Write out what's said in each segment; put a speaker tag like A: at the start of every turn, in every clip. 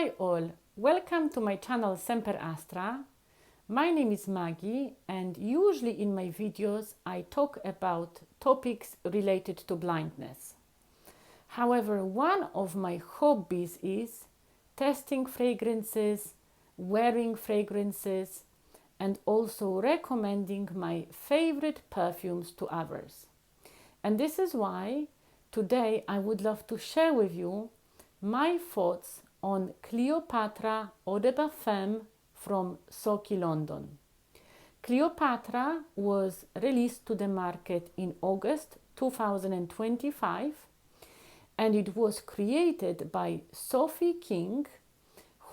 A: Hi all, welcome to my channel Semper Astra. My name is Maggie and usually in my videos I talk about topics related to blindness. However, one of my hobbies is testing fragrances, wearing fragrances, and also recommending my favorite perfumes to others. And this is why today I would love to share with you my thoughts on Cleopatra Eau de Parfum from Soki, London. Cleopatra was released to the market in August 2025 and it was created by Sophie King,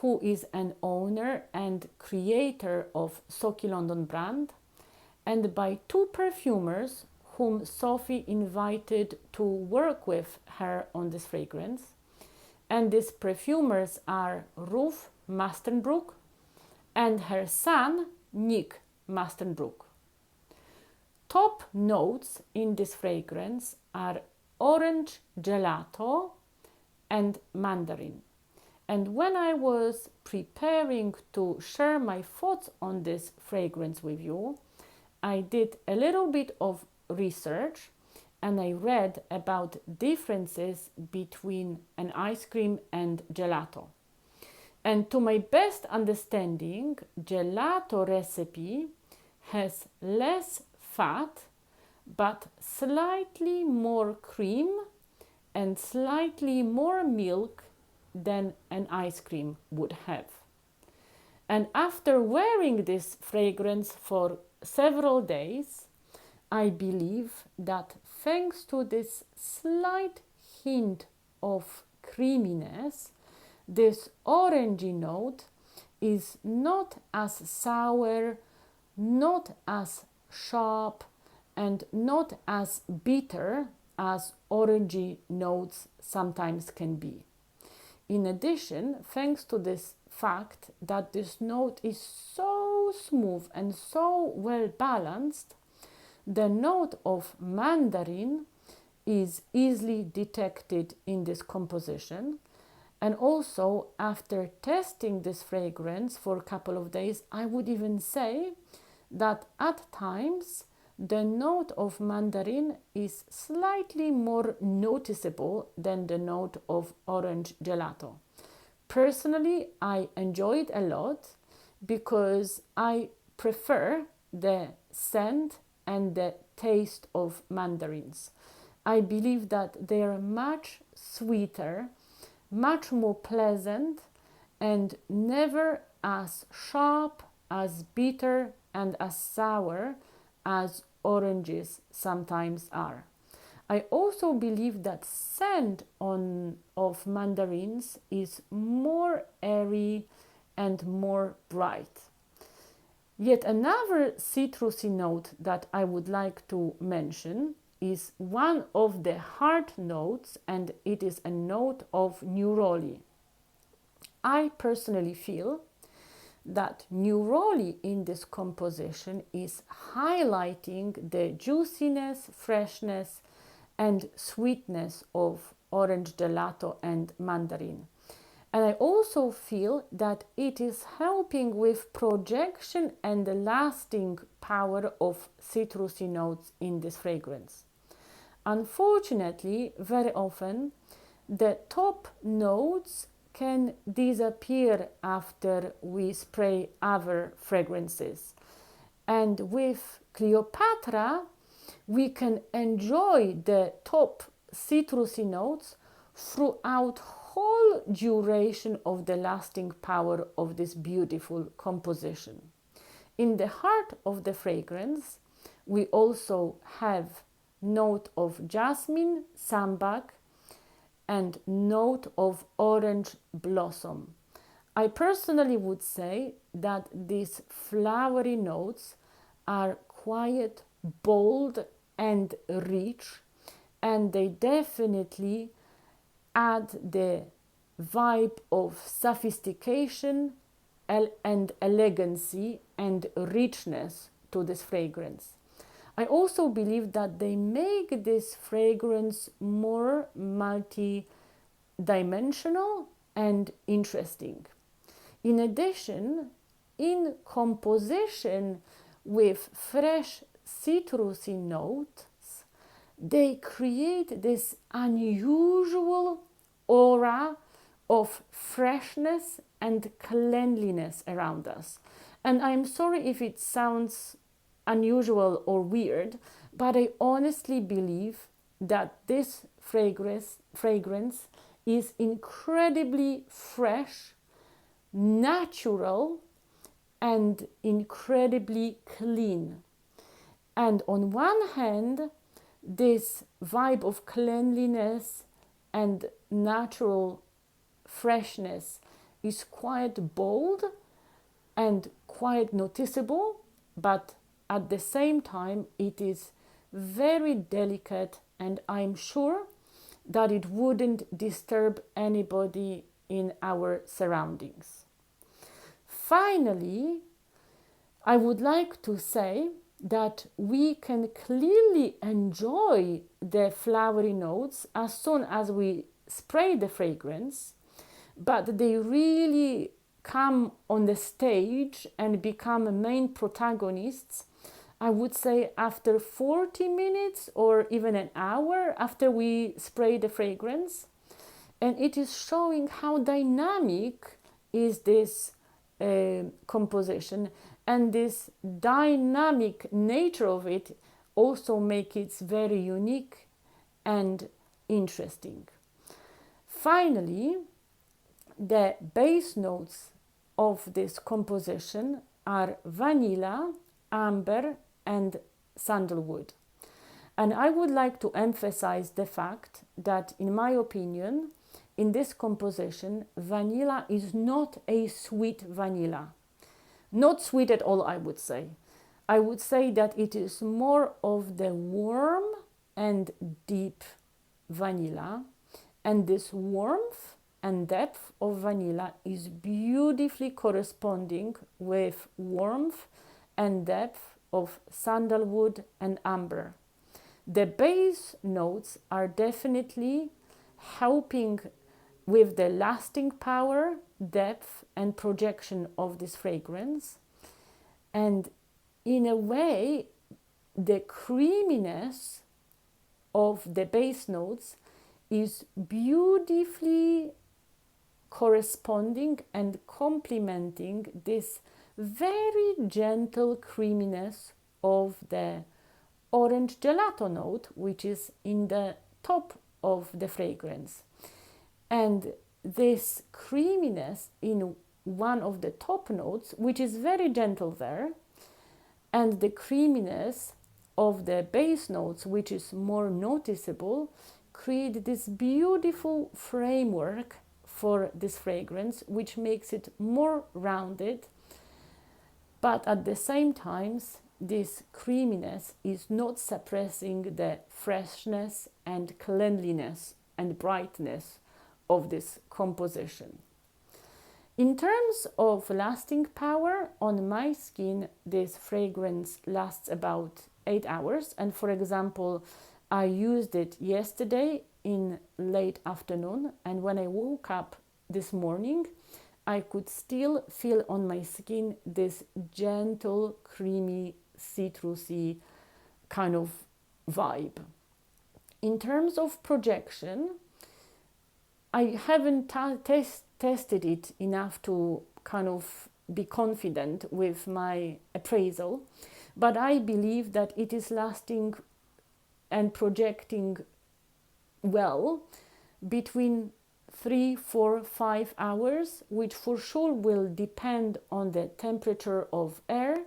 A: who is an owner and creator of Soki London brand, and by two perfumers whom Sophie invited to work with her on this fragrance. And these perfumers are Ruth Mastenbroek and her son Nick Mastenbroek. Top notes in this fragrance are orange gelato and mandarin. And when I was preparing to share my thoughts on this fragrance with you, I did a little bit of research and I read about differences between an ice cream and gelato. And to my best understanding, gelato recipe has less fat but slightly more cream and slightly more milk than an ice cream would have. And after wearing this fragrance for several days, I believe that thanks to this slight hint of creaminess, this orangey note is not as sour, not as sharp, and not as bitter as orangey notes sometimes can be. In addition, thanks to this fact that this note is so smooth and so well balanced, the note of mandarin is easily detected in this composition. And also, after testing this fragrance for a couple of days, I would even say that at times the note of mandarin is slightly more noticeable than the note of orange gelato. Personally, I enjoy it a lot because I prefer the scent and the taste of mandarins. I believe that they are much sweeter, much more pleasant, and never as sharp, as bitter, and as sour as oranges sometimes are. I also believe that scent of mandarins is more airy and more bright. Yet another citrusy note that I would like to mention is one of the heart notes, and it is a note of neroli. I personally feel that neroli in this composition is highlighting the juiciness, freshness, and sweetness of orange gelato and mandarin. And I also feel that it is helping with projection and the lasting power of citrusy notes in this fragrance. Unfortunately, very often the top notes can disappear after we spray other fragrances. And with Cleopatra, we can enjoy the top citrusy notes throughout whole duration of the lasting power of this beautiful composition. In the heart of the fragrance, we also have note of jasmine, sambac, and note of orange blossom. I personally would say that these flowery notes are quiet, bold, and rich, and they definitely add the vibe of sophistication and elegancy and richness to this fragrance. I also believe that they make this fragrance more multi-dimensional and interesting. In addition, in composition with fresh citrusy notes, they create this unusual aura of freshness and cleanliness around us. And I'm sorry if it sounds unusual or weird, but I honestly believe that this fragrance is incredibly fresh, natural, and incredibly clean. And on one hand, this vibe of cleanliness and natural freshness is quite bold and quite noticeable, but at the same time it is very delicate, and I'm sure that it wouldn't disturb anybody in our surroundings. Finally, I would like to say that we can clearly enjoy the flowery notes as soon as we spray the fragrance, but they really come on the stage and become main protagonists, I would say, after 40 minutes or even an hour after we spray the fragrance. And it is showing how dynamic is this composition, and this dynamic nature of it also makes it very unique and interesting. Finally, the base notes of this composition are vanilla, amber, and sandalwood. And I would like to emphasize the fact that, in my opinion, in this composition, vanilla is not a sweet vanilla. Not sweet at all, I would say. I would say that it is more of the warm and deep vanilla. And this warmth and depth of vanilla is beautifully corresponding with warmth and depth of sandalwood and amber. The base notes are definitely helping with the lasting power, depth, and projection of this fragrance. And in a way, the creaminess of the base notes is beautifully corresponding and complementing this very gentle creaminess of the orange gelato note, which is in the top of the fragrance. And this creaminess in one of the top notes, which is very gentle there, and the creaminess of the base notes, which is more noticeable, create this beautiful framework for this fragrance, which makes it more rounded. But at the same time, this creaminess is not suppressing the freshness and cleanliness and brightness of this composition. In terms of lasting power, on my skin, this fragrance lasts about 8 hours. And for example, I used it yesterday in late afternoon, and when I woke up this morning, I could still feel on my skin this gentle, creamy, citrusy kind of vibe. In terms of projection, I haven't tested it enough to kind of be confident with my appraisal, but I believe that it is lasting and projecting well between 3, 4, 5 hours, which for sure will depend on the temperature of air,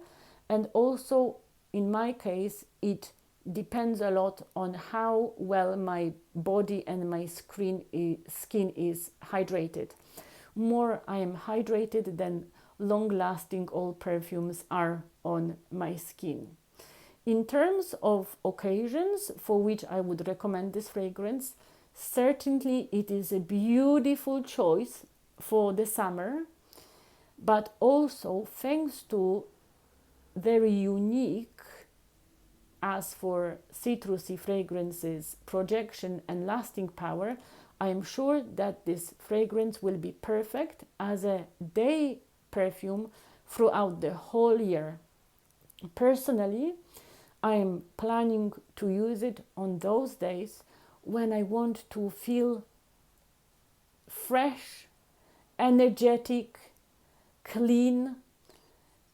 A: and also in my case it depends a lot on how well my body and my skin is hydrated. More I am hydrated, then long-lasting all perfumes are on my skin. In terms of occasions for which I would recommend this fragrance, certainly it is a beautiful choice for the summer, but also thanks to very unique, as for citrusy fragrances, projection and lasting power, I'm sure that this fragrance will be perfect as a day perfume throughout the whole year. Personally, I'm planning to use it on those days when I want to feel fresh, energetic, clean,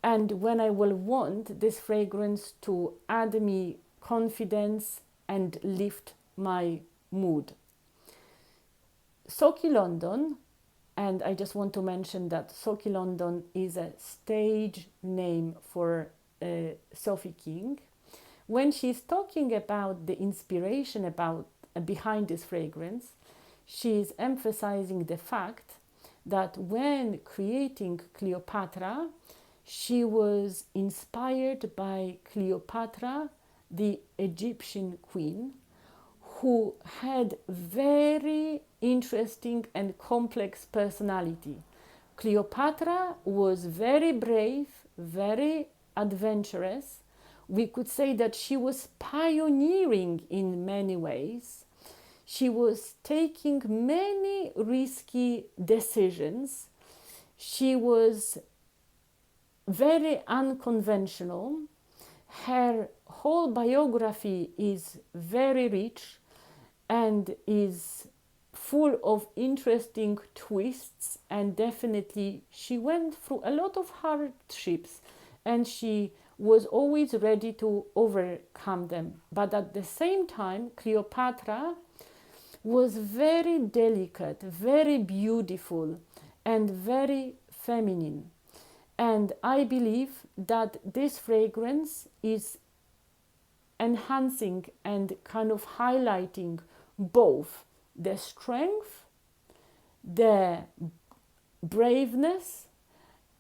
A: and when I will want this fragrance to add me confidence and lift my mood. Soki London, and I just want to mention that Soki London is a stage name for Sophie King. When she's talking about the inspiration behind this fragrance, she's emphasizing the fact that when creating Cleopatra, she was inspired by Cleopatra, the Egyptian queen, who had very interesting and complex personality. Cleopatra was very brave, very adventurous. We could say that she was pioneering in many ways. She was taking many risky decisions. She was very unconventional. Her whole biography is very rich and is full of interesting twists, and definitely she went through a lot of hardships and she was always ready to overcome them. But at the same time, Cleopatra was very delicate, very beautiful, and very feminine. And I believe that this fragrance is enhancing and kind of highlighting both the strength, the braveness,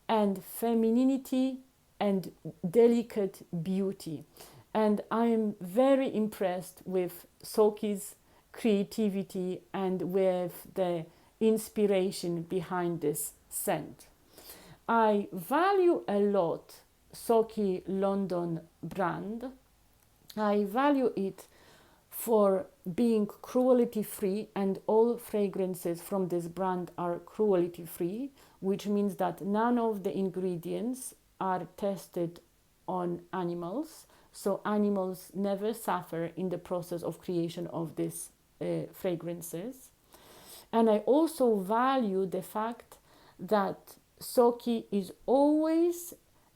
A: and femininity and delicate beauty. And I am very impressed with Soki's creativity and with the inspiration behind this scent. I value a lot Soki London brand. I value it for being cruelty free, and all fragrances from this brand are cruelty free, which means that none of the ingredients are tested on animals, so animals never suffer in the process of creation of these fragrances. And I also value the fact that Soki is always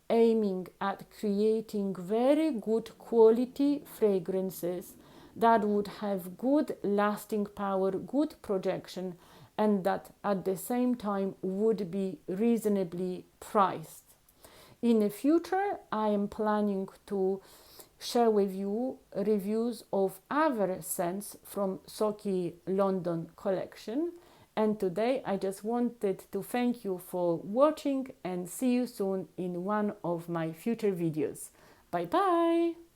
A: aiming at creating very good quality fragrances that would have good lasting power, good projection, and that at the same time would be reasonably priced. In the future, I am planning to share with you reviews of other scents from Soki London collection. And today I just wanted to thank you for watching and see you soon in one of my future videos. Bye bye!